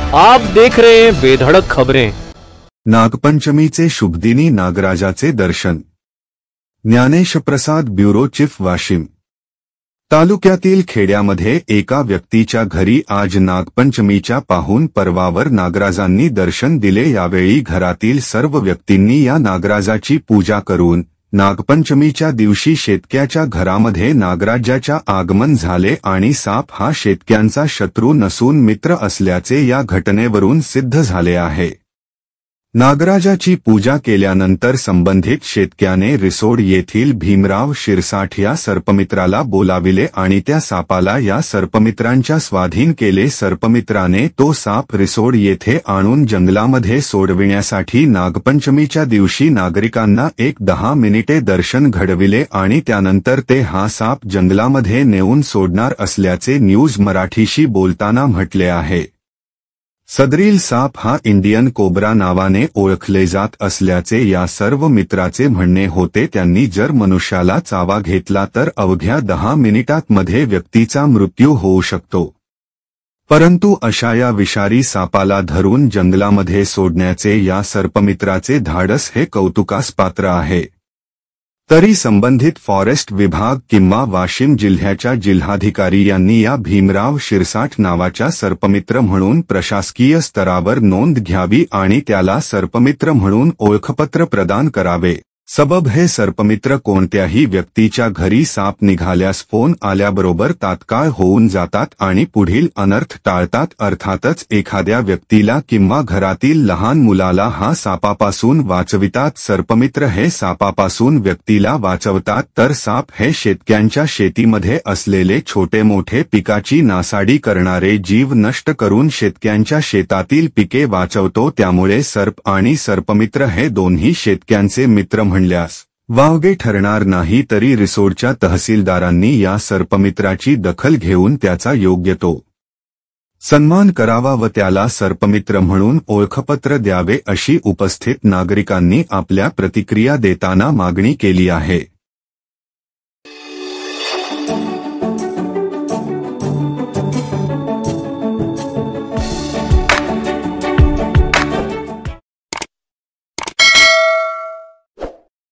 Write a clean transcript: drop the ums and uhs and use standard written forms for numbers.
आप देख रहे हैं बेधड़क खबरें। नागपंचमीचे शुभदिनी नागराजाचे दर्शन। ज्ञानेशप्रसाद, ब्युरो चीफ, वाशिम। तालुक्यातील खेड्यामध्ये एका व्यक्तीच्या घरी आज नागपंचमीच्या पाहून पर्वावर नागराजांनी दर्शन दिले। यावेळी घरातील सर्व व्यक्तींनी या नागराजाची पूजा करून नागपंचमीच्या दिवशी शेतकऱ्याच्या घरामध्ये नागराजाच्या आगमन झाले आणि साप हा शेतकऱ्यांचा शत्रू नसून मित्र असल्याचे या घटनेवरून सिद्ध झाले आहे। नागराजाची पूजा केल्यानंतर संबंधित शेतकऱ्याने रिसोड येथील भीमराव शिरसाठ या सर्पमित्राला बोलाविले आणि त्या सापाला या सर्पमित्रांच्या स्वाधीन केले। सर्पमित्राने तो साप रिसोड येथे आणून जंगलामध्ये सोडविण्यासाठी नागपंचमीच्या दिवशी नागरिकांना 10 मिनिटे दर्शन घडविले आणि त्यानंतर ते हा साप जंगलामध्ये नेऊन सोडणार असल्याचे न्यूज मराठीशी बोलताना म्हटले आहे। सदरील साप हा इंडियन कोब्रा नावाने ओळखले जात असल्याचे या सर्व मित्राचे म्हणणे होते। त्यांनी जर मनुष्याला चावा घेतला तर अवघ्या 10 मिनिटांमध्ये व्यक्तीचा मृत्यू होऊ शकतो, परंतु अशा या विषारी सापाला धरून जंगलामध्ये सोडण्याचे या सर्पमित्राचे धाडस हे कौतुकास पात्र आहे। तरी संबंधित फॉरेस्ट विभाग किंवा वाशिम जिल्ह्याच्या जिल्हाधिकारी यांनी या भीमराव शिरसाठ नावाच्या सर्पमित्र म्हणून प्रशासकीय स्तरावर नोंद घ्यावी आणि त्याला सर्पमित्र म्हणून ओळखपत्र प्रदान करावे। सबब हे सर्पमित्र कोणत्याही व्यक्तीच्या घरी साप निघाल्यास फोन आल्याबरोबर तात्काळ होऊन जातात आणि पुढील अनर्थ टाळतात। अर्थातच एखाद्या व्यक्तीला किंवा घरातील लहान मुलाला हा सापापासून वाचवितात। सर्पमित्र हे सापापासून व्यक्तीला वाचवतात तर साप हे शेतकऱ्यांच्या शेतीमध्ये असलेले छोटे मोठे पिकाची नासाडी करणारे जीव नष्ट करून शेतकऱ्यांच्या शेतातील पिके वाचवतो। त्यामुळे सर्प आणि सर्पमित्र हे दोन्ही शेतकऱ्यांचे मित्र म्हणल्यास वावगे ठरणार नाही। तरी रिसोडच्या तहसीलदारांनी या सर्पमित्राची दखल घेऊन त्याचा योग्य तो सन्मान करावा व त्याला सर्पमित्र म्हणून ओळखपत्र द्यावे अशी उपस्थित नागरिकांनी आपल्या प्रतिक्रिया देताना मागणी केली आहे।